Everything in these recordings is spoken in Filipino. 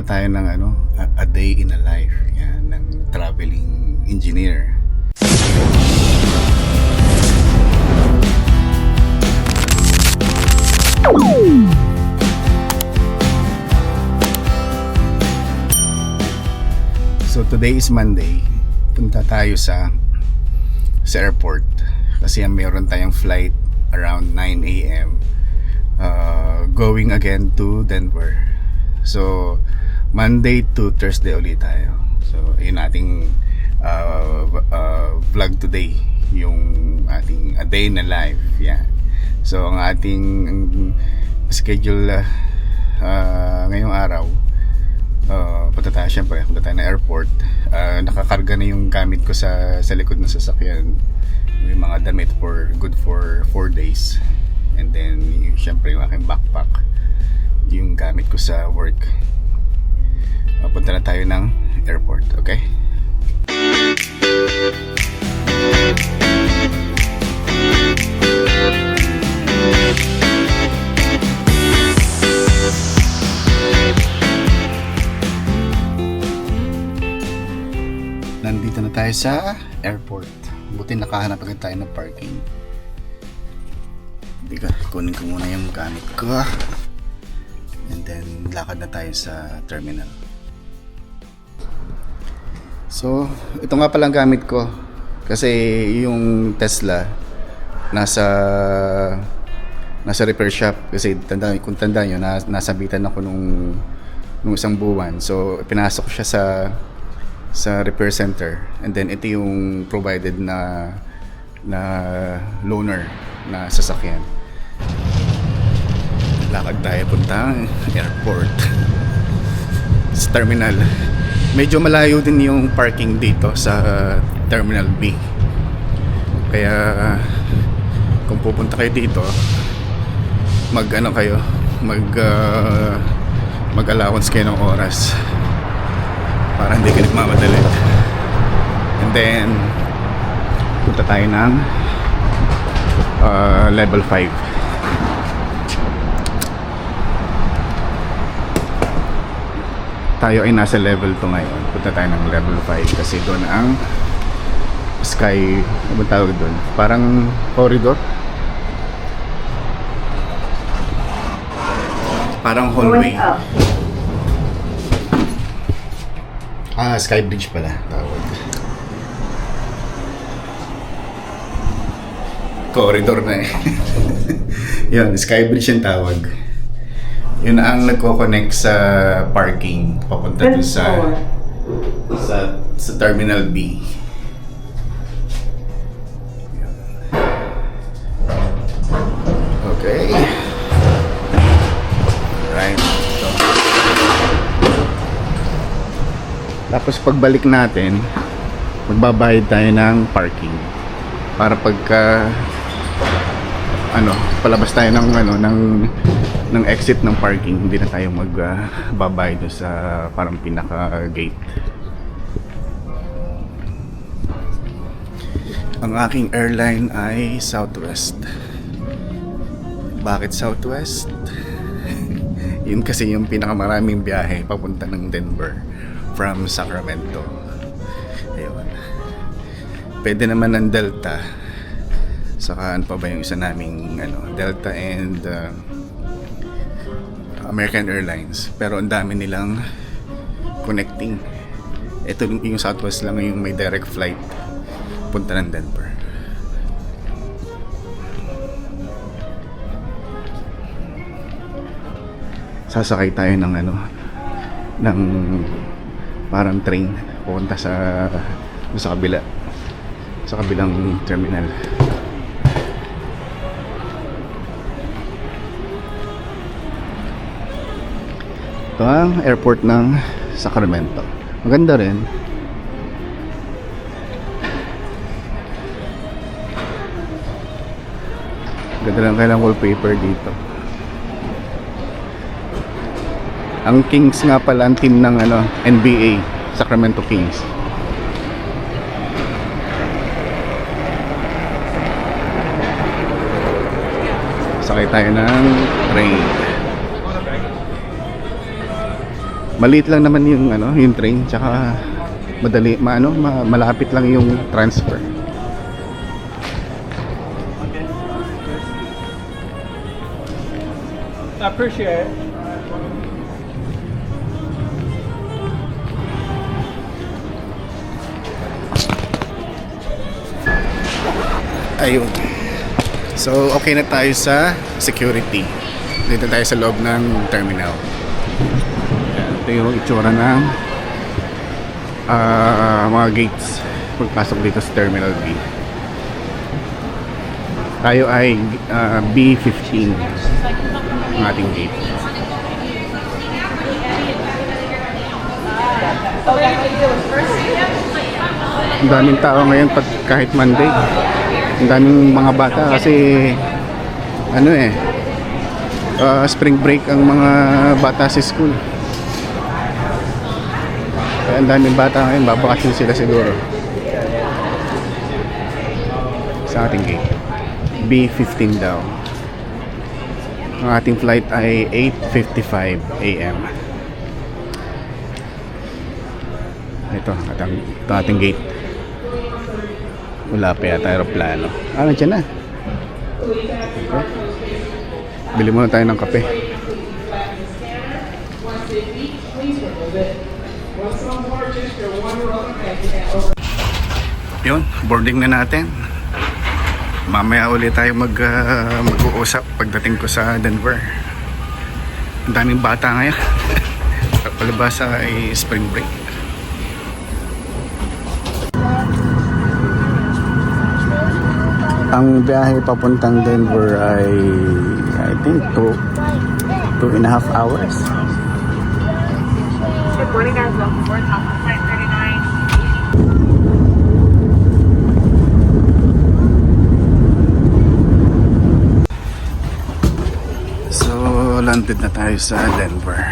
gagawa tayo ng a day in a life yan, ng traveling engineer. So today is Monday. Punta tayo sa airport kasi meron tayong flight around 9 a.m. Going again to Denver. So Monday to Thursday ulit tayo. So yun ating vlog today, yung ating a day na life. Yan. So ang ating schedule ngayong araw, punta tayo ng airport. Nakakarga na yung gamit ko sa likod ng sasakyan. May mga damit good for 4 days. And then syempre yung aking backpack, yung gamit ko sa work. Punta na tayo ng airport, okay? Nandito na tayo sa airport. Buti nakahanap agad tayo ng parking. Biga, kunin ko muna yung gamit ko. And then lakad na tayo sa terminal. So, ito nga palang gamit ko. Kasi yung Tesla nasa repair shop. Kasi kung tanda nyo, nasabitan ako nung isang buwan. So, pinasok siya sa repair center, and then ito yung provided na loaner na sasakyan. Lakad tayo puntang airport sa terminal. Medyo malayo din yung parking dito sa Terminal B, kaya kung pupunta kayo dito, mag allowance kayo ng oras para hindi ka nagmamadali. And then punta tayo ng level 5. Tayo ay nasa level 2 ngayon. Punta tayo ng level 5 kasi doon ang sky, ano tawag doon? Parang corridor, parang hallway. Sky bridge pala tawag. Corridor na eh. Yun, sky bridge yung tawag. Yun ang nagko-connect sa parking papunta dun sa Terminal B. Okay. Right. So, tapos pagbalik natin, magbabayad tayo ng parking para pagka palabas tayo ng exit ng parking, hindi na tayo magbabayad sa parang pinaka gate. Ang aking airline ay Southwest. Bakit Southwest? Yun kasi yung pinakamaraming biyahe papunta ng Denver from Sacramento. Ayun. Pwede naman ng Delta. Saka ano pa ba yung isa naming Delta and American Airlines. Pero ang dami nilang connecting. Ito yung Southwest lang yung may direct flight punta ng Denver. Sasakay tayo ng ng parang train pupunta sa kabilang terminal. Ito ang airport ng Sacramento. Maganda rin. Ganda lang kailang wallpaper dito. Ang Kings nga pala ang team ng NBA, Sacramento Kings. Sakay tayo ng train. Maliit lang naman yung ano, yung train, tsaka madali, malapit lang yung transfer. I appreciate it. Ayun. So, okay na tayo sa security. Dito tayo sa loob ng terminal. Ayan, ito yung itsura ng mga gates pagpasok dito sa Terminal B. Tayo ay B15 ang ating gate. Ang daming tao ngayon pag kahit Monday. Ang daming mga bata kasi ano spring break ang mga bata sa school. Kaya ang daming bata ngayon, babakasyon sila siguro sa ating gate. B15 daw. Ang ating flight ay 8:55 AM. Ito ating gate. Wala pa yata aeroplano. Nandiyan na. Okay. Bili muna tayo ng kape. Yun, boarding na natin. Mamaya ulit tayo mag-uusap pagdating ko sa Denver. Ang daming bata ngayon. Palabasa ay spring break. Ang biyahe papuntang Denver ay I think 2.5 hours. Good morning, guys. Welcome aboard Top of Flight 39. So, landed na tayo sa Denver.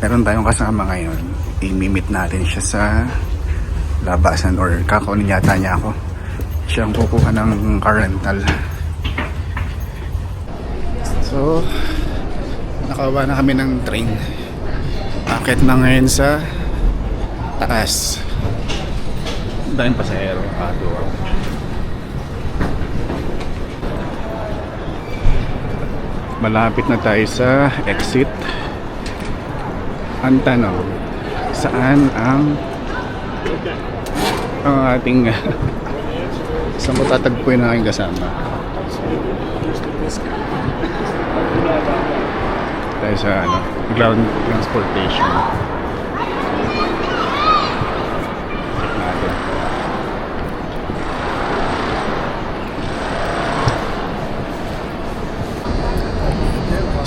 Meron tayong kasama ngayon. I-meet natin siya sa labasan or kakaunin yata niya ako. Siya ang kukuha ng car rental. So, nakawa na kami ng train. Akit na ngayon sa taas. Daming pasahero. Malapit na tayo sa exit. Ang tanong, saan ang ating saan ko tatagpuin ang aking kasama? Tayo sa ground transportation. Check natin.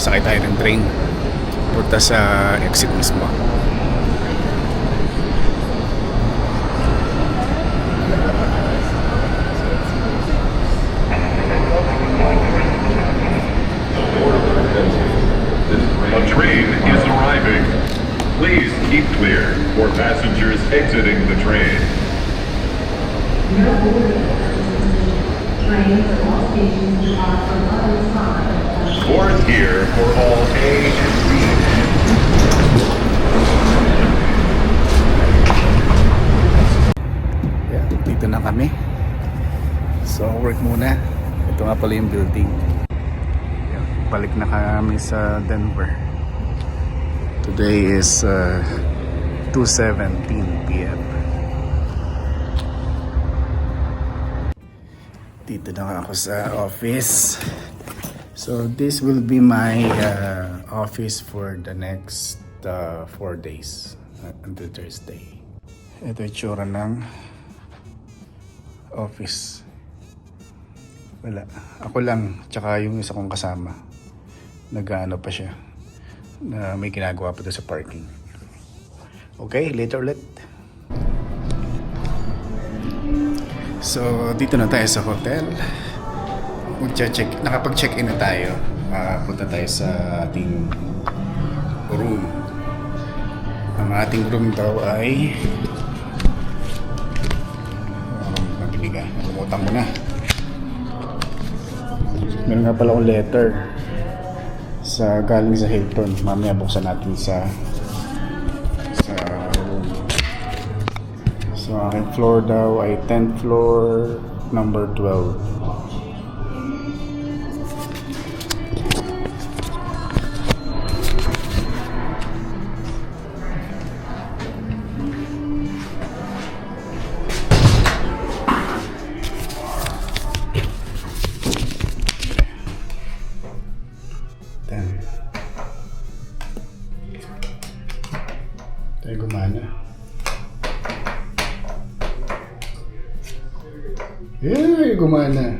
Sakay tayo ng train. Punta sa exit mismo. A train is arriving. Please keep clear for passengers exiting the train. Doors here for all A and B. Yeah, dito na kami. So, work muna. Ito nga pala yung building. Yeah, balik na kami sa Denver. Today is 2:17 PM. Dito na ako sa office. So this will be my office for the next 4 days until Thursday. Ito yung tsura ng office. Wala. Ako lang, tsaka yung isa kong kasama. Nag-ano pa siya. Na may ginagawa pa doon sa parking. Okay, later ulit. So, dito na tayo sa hotel. Nakapag-check-in na tayo. Punta tayo sa ating room. Ang ating room daw ay mabiliga. Nakalimutan ko na. Meron nga pala akong letter galing sa Hilton. Mamaya buksan natin sa sa room. So, aking floor daw ay 10th floor, number 12. Tayo gumana. Yeah, gumana.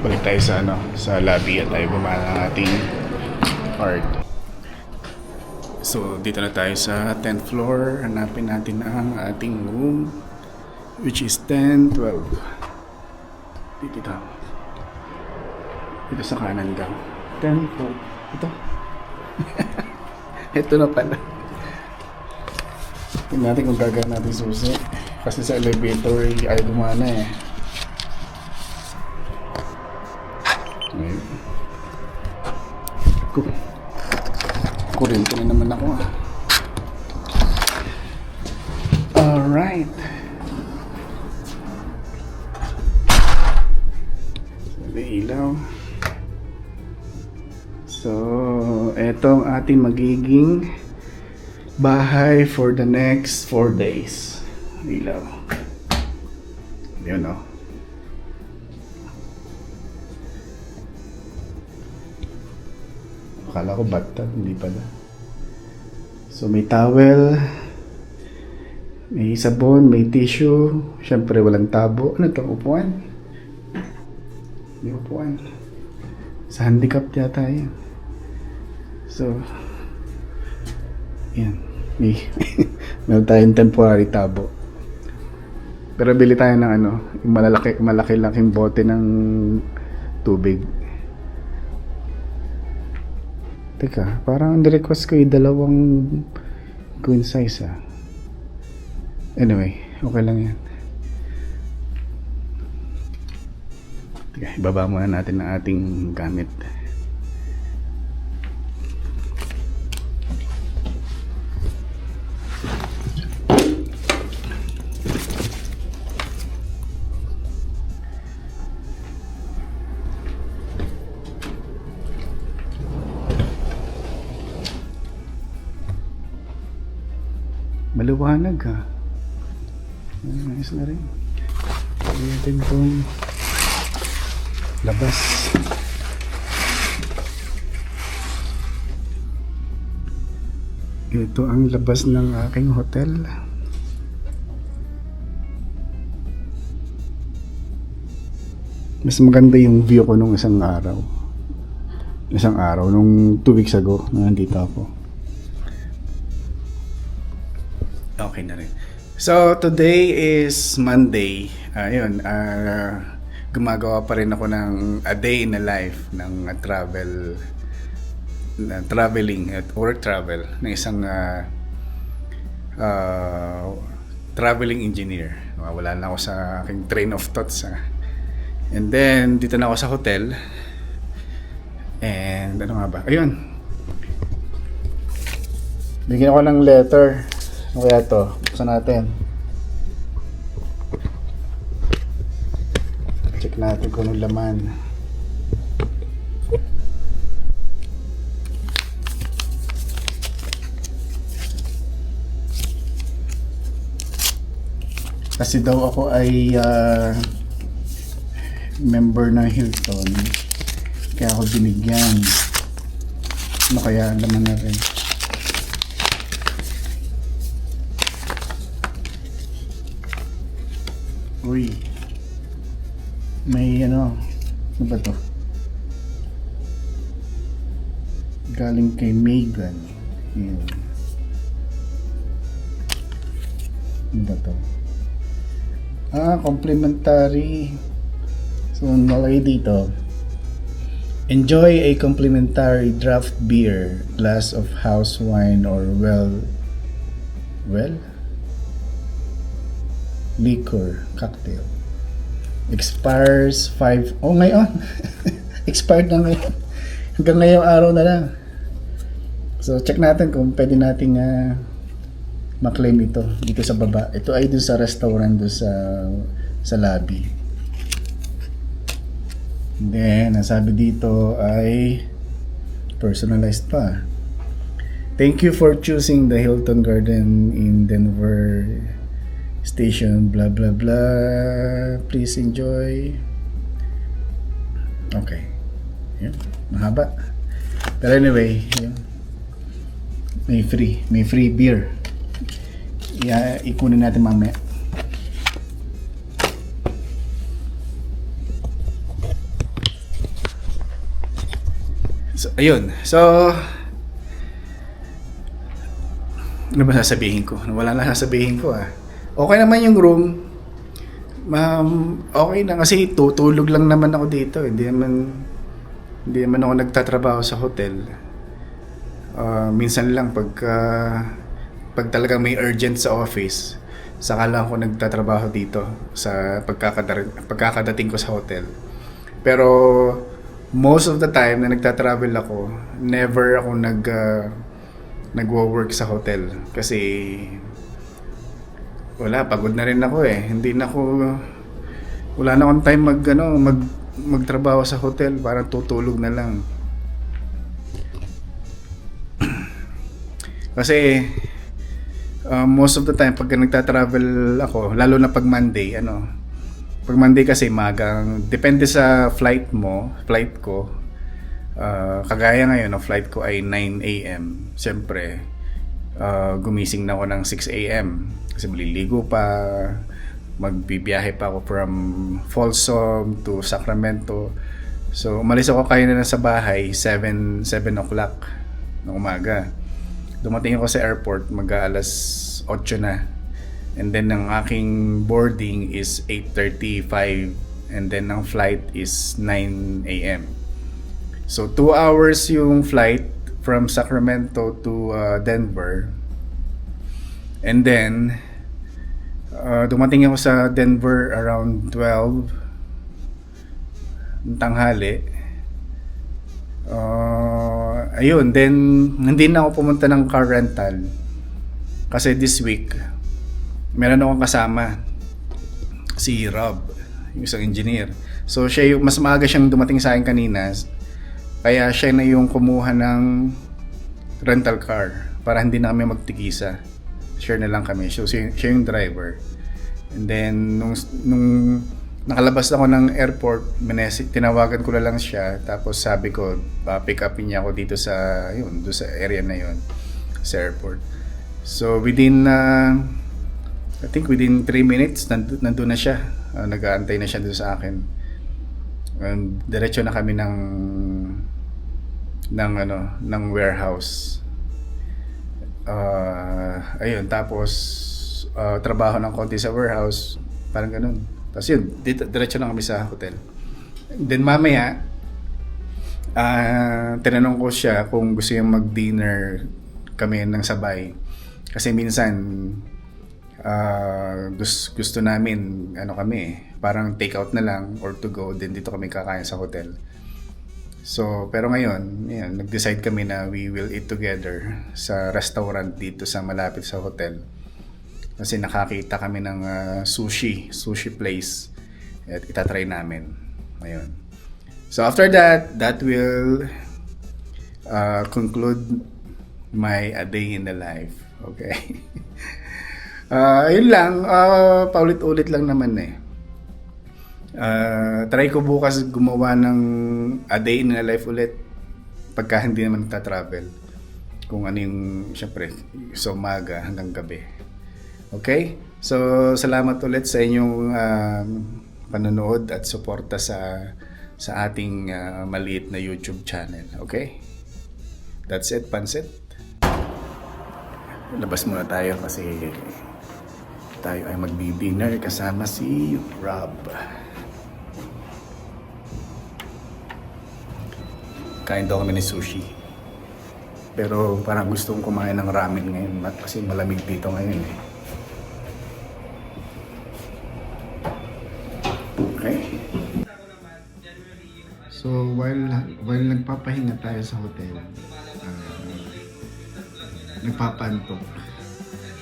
Balik tayo sa sa lobby at tayo gumana ng ating art. So, dito na tayo sa 10th floor. Hanapin natin ang ating room, which is 10, 12. Dito daw. Dito sa kanan daw. 10, 12. Ito. Ito na pala. Tingnan natin kung gagawin natin susi. Kasi sa elevator ay dumana eh. Ngayon. Kurente na naman ako ah. Alright. May ilaw. So, eto ang ating magiging bahay for the next 4 days. Ilaw. Yun o. Akala ko bathtub, hindi pala. So, may towel, may sabon, may tissue. Siyempre, walang tabo. Ano ito? Upuan? May upuan. Sa handicap yata yun. So, yan. Meron tayong temporary tabo. Pero bili tayo ng yung malaki-laking bote ng tubig. Teka, parang nirequest ko yung dalawang queen size ah. Anyway, okay lang yan. Teka, ibaba muna natin ang ating gamit. Maliwanag ha. Ayos na rin. Tignan natin itong labas. Ito ang labas ng aking hotel. Mas maganda yung view ko nung isang araw. Nung 2 weeks ago na nandito ako. Okay na rin. So, today is Monday. Gumagawa pa rin ako ng a day in the life ng traveling at work travel ng isang traveling engineer. Wala na ako sa aking train of thoughts. And then, dito na ako sa hotel. And ano nga ba? Ayun. Bigyan ako ng letter. Ano kaya ito? Buksan natin. Check natin kung anong laman. Kasi daw ako ay member ng Hilton. Kaya ako binigyan. Ano kaya ang laman na rin? Uy, may ano ba to? Galing kay Megan. Yun. Ano ba to? Complimentary. So, nalagay dito. Enjoy a complimentary draft beer, glass of house wine or liquor cocktail. Expires 5. Oh, ngayon. Expired na ngayon. Hanggang ngayong araw na lang. So, check natin kung pwede nating maklaim ito dito sa baba. Ito ay doon sa restaurant doon sa lobby. And then, ang sabi dito ay personalized pa. Thank you for choosing the Hilton Garden in Denver Station, blah blah blah. Please enjoy. Okay. Yun. Mahaba. Pero anyway, yun. May free beer. Ikunin natin mamaya. So, ayun. So, ano ba sasabihin ko? Wala na sasabihin ko Okay naman yung room. Okay na kasi tutulog lang naman ako dito. Hindi naman ako nagtatrabaho sa hotel. Minsan lang pag talagang may urgent sa office, saka lang ako nagtatrabaho dito sa pagkakadating ko sa hotel. Pero most of the time na nagtatravel ako, never ako nagwo-work sa hotel kasi pagod na rin ako wala na akong time magtrabaho sa hotel, parang tutulog na lang. Kasi most of the time pag nagta-travel ako, lalo na pag Monday, pag Monday kasi magang depende sa flight ko. Kagaya ngayon, ang flight ko ay 9 AM. Siyempre, gumising na ako ng 6 AM kasi maliligo pa, magbibiyahe pa ako from Folsom to Sacramento. So, umalis ako kayo na sa bahay 7 o'clock ng umaga. Dumating ako sa airport mag-aalas 8 na. And then ang aking boarding is 8:35 and then ang flight is 9 AM. So 2 hours yung flight from Sacramento to Denver. And then dumating ako sa Denver around 12 ng tanghali. Ayun, then hindi na ako pumunta ng car rental kasi this week meron akong kasama, si Rob, yung isang engineer. So siya yung mas maaga siyang dumating sa akin kanina, kaya siya na yung kumuha ng rental car para hindi na kami magtikisa, share na lang kami. So siya yung driver. And then nung nakalabas ako ng airport, tinawagan ko na lang siya, tapos sabi ko pick upin niya ako dito sa doon sa area na yun, sa airport. So within I think within 3 minutes nandun na siya. Nag-aantay na siya doon sa akin. Diretso na kami ng warehouse. Ayun, tapos trabaho ng konti sa warehouse, parang ganun. Tapos yun, diretso na kami sa hotel. Then mamaya, tinanong ko siya kung gusto niyang mag-dinner kami ng sabay. Kasi minsan, gusto namin, parang take out na lang or to go, then dito kami kakain sa hotel. So, pero ngayon, nag-decide kami na we will eat together sa restaurant dito sa malapit sa hotel. Kasi nakakita kami ng sushi place at itatry namin. Ayun. So after that will conclude my a day in the life. Okay. Ayun lang, paulit-ulit lang naman try ko bukas gumawa ng a day in the life ulit pagka hindi naman nagta-travel. Kung ano yung, syempre, sa umaga hanggang gabi. Okay? So, salamat ulit sa inyong panonood at suporta sa ating maliit na YouTube channel. Okay? That's it, Pansit. Labas muna tayo kasi tayo ay magdi-dinner kasama si Rob. Kain daw kami ni sushi. Pero parang gusto kong kumain ng ramen ngayon kasi malamig dito ngayon Okay? So while nagpapahinga tayo sa hotel, nagpapantok.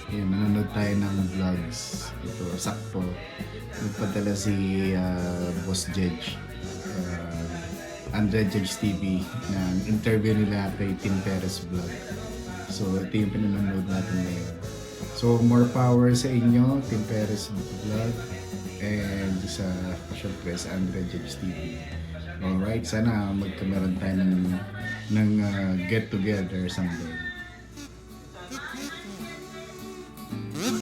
Yan, manonood tayo ng vlogs. Ito, sakto. Nagpadala si Boss Jedge, Andre Jedge TV, ng interview nila kay Tim Perez Vlog. So ito yung pinanonood natin ngayon. So more power sa inyo, Tim Perez Vlog, and sa Passion Press, Andre Jedge TV. Alright, sana magkameron tayo ng get together someday.